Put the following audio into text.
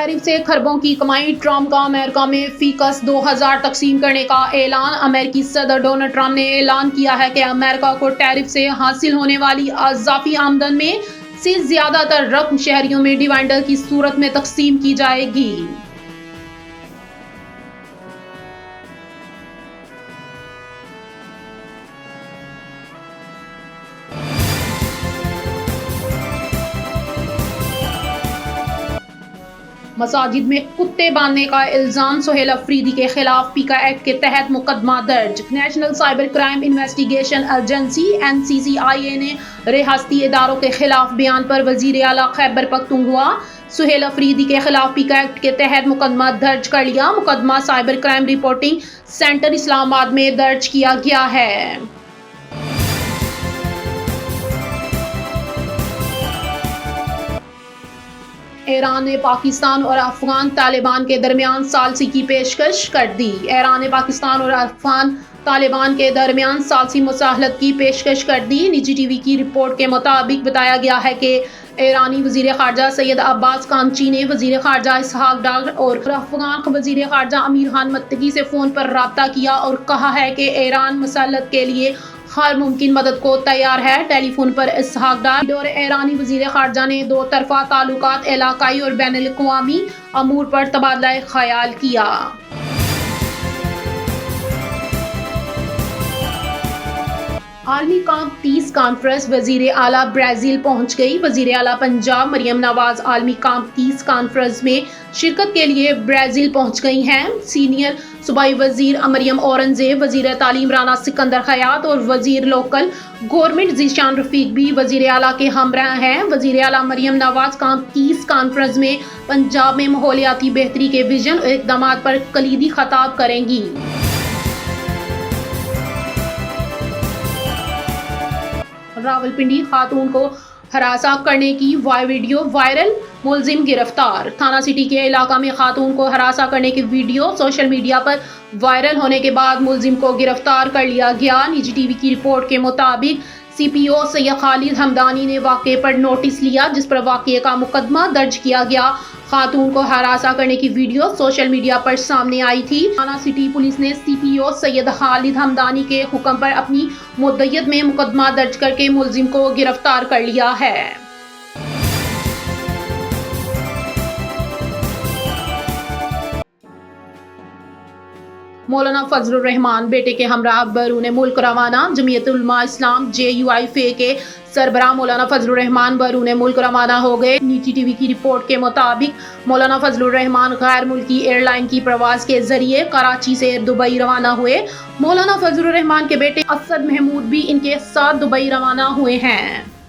Tariff से खरबों की कमाई, ट्रंप का अमेरिका में फीकस 2000 तकसीम करने का ऐलान। अमेरिकी सदर डोनाल्ड ट्रंप ने ऐलान किया है कि अमेरिका को टैरिफ से हासिल होने वाली अज़ाफ़ी आमदन में से ज्यादातर रकम शहरियों में डिवाइडर की सूरत में तकसीम की जाएगी। मसाजिद में कुत्ते बांधने का इल्जाम, सुहेल अफरीदी के खिलाफ पीका एक्ट के तहत मुकदमा दर्ज। National cyber crime investigation agency NCCIA ने रियासती इदारों के खिलाफ बयान पर वजीर आला खैबर पख्तूनख्वा सुहेल अफरीदी के खिलाफ पीका एक्ट के तहत मुकदमा दर्ज कर लिया। मुकदमा cyber crime reporting centre Islamabad में दर्ज किया गया है। ईरान ने पाकिस्तान और अफगान तालिबान के दरमियान सालसी की पेशकश कर दी। ईरान ने पाकिस्तान और अफगान तालिबान के दरमियान सालसी मुसाहलत की पेशकश कर दी। निजी टीवी की रिपोर्ट के मुताबिक बताया गया है कि ईरानी वजीर खारजा सैयद अब्बास कामची ने वजीर खारजा इसहाक डार और अफगान वजीर खारजा अमीर खान मुत्तकी से फ़ोन पर रब्ता किया और कहा है कि ईरान मुसाहलत के लिए हर मुमकिन मदद को तैयार है। टेलीफोन पर इसहाक डार और ईरानी वजीर खारजा ने दो तरफा ताल्लुकात, इलाकाई और बैनुल अक़वामी अमूर पर तबादला ख्याल किया। आलमी कांप 30 कॉन्फ्रेंस वजीर आला ब्राज़ील पहुंच गई। वजीर आला पंजाब मरियम नवाज आलमी कांप 30 कॉन्फ्रेंस में शिरकत के लिए ब्राज़ील पहुंच गई हैं। सीनियर सूबाई वजीर मरियम औरंगजेब, वजीर तालीम राना सिकंदर खयात और वजीर लोकल गवर्नमेंट ज़ीशान रफीक भी वजीर आला के हमरा हैं। वजीर आला मरियम नवाज कांप 30 कॉन्फ्रेंस में पंजाब में माहौलियाती बेहतरी के विजन और इक़दाम पर कलीदी खिताब करेंगी। रावलपिंडी खातून को हरासा करने की वीडियो वायरल, मुलजिम गिरफ्तार। थाना सिटी के इलाका में खातून को हरासा करने की वीडियो सोशल मीडिया पर वायरल होने के बाद मुलजिम को गिरफ्तार कर लिया गया। निजी टीवी की रिपोर्ट के मुताबिक CPO सैयद खालिद हमदानी ने वाक़े पर नोटिस लिया, जिस पर वाक़े का मुकदमा दर्ज किया गया। खातून को हरासा करने की वीडियो सोशल मीडिया पर सामने आई थी। थाना सिटी पुलिस ने CPO सैयद खालिद हमदानी के हुक्म पर अपनी मुद्दत में मुकदमा दर्ज करके मुलजिम को गिरफ्तार कर लिया है। मौलाना फजलुर रहमान बेटे के हमरा बैरून मुल्क रवाना। जमीयतुल उलमा इस्लाम JUIFA के सरबराह मौलाना फजलुर रहमान बैरून मुल्क रवाना हो गए। निजी टीवी की रिपोर्ट के मुताबिक मौलाना फजलुर रहमान गैर मुल्की एयरलाइन की प्रवास के जरिए कराची से दुबई रवाना हुए। मौलाना फजलुर रहमान के बेटे असद महमूद भी इनके साथ दुबई रवाना हुए हैं।